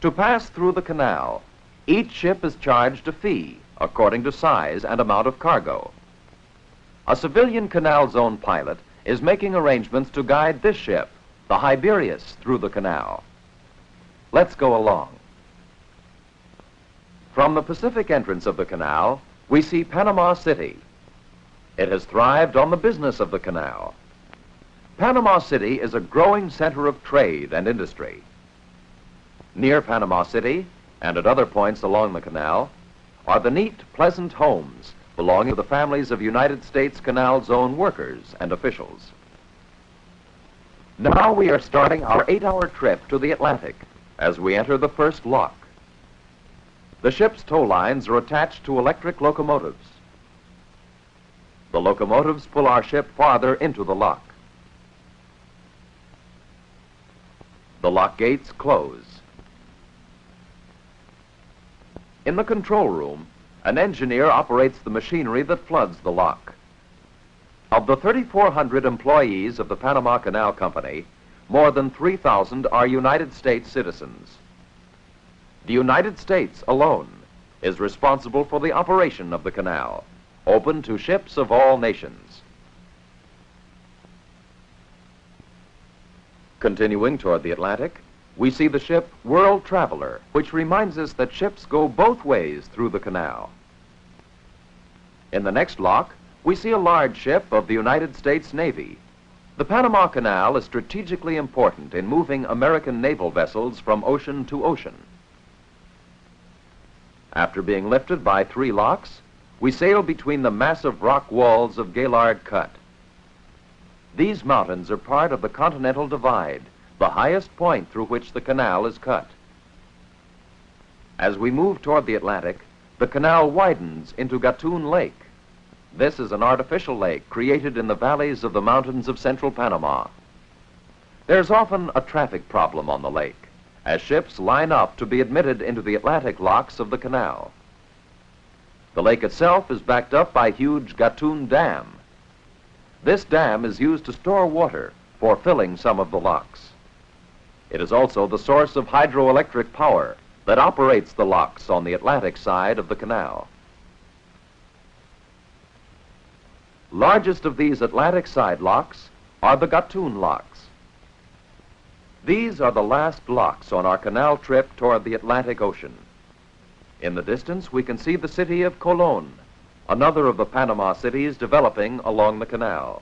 To pass through the canal, each ship is charged a fee according to size and amount of cargo. A civilian Canal Zone pilot is making arrangements to guide this ship, the Hiberius, through the canal. Let's go along. From the Pacific entrance of the canal, we see Panama City. It has thrived on the business of the canal. Panama City is a growing center of trade and industry. Near Panama City, and at other points along the canal, are the neat, pleasant homes belonging to the families of United States Canal Zone workers and officials. Now we are starting our 8-hour trip to the Atlantic as we enter the first lock. The ship's tow lines are attached to electric locomotives. The locomotives pull our ship farther into the lock. The lock gates close. In the control room, an engineer operates the machinery that floods the lock. Of the 3,400 employees of the Panama Canal Company, more than 3,000 are United States citizens. The United States alone is responsible for the operation of the canal, open to ships of all nations. Continuing toward the Atlantic, we see the ship World Traveler, which reminds us that ships go both ways through the canal. In the next lock, we see a large ship of the United States Navy. The Panama Canal is strategically important in moving American naval vessels from ocean to ocean. After being lifted by 3 locks, we sail between the massive rock walls of Gaillard Cut. These mountains are part of the Continental Divide, the highest point through which the canal is cut. As we move toward the Atlantic, the canal widens into Gatun Lake. This is an artificial lake created in the valleys of the mountains of central Panama. There's often a traffic problem on the lake, as ships line up to be admitted into the Atlantic locks of the canal. The lake itself is backed up by huge Gatun Dam. This dam is used to store water for filling some of the locks. It is also the source of hydroelectric power that operates the locks on the Atlantic side of the canal. Largest of these Atlantic side locks are the Gatun locks. These are the last locks on our canal trip toward the Atlantic Ocean. In the distance, we can see the city of Colon, another of the Panama cities developing along the canal.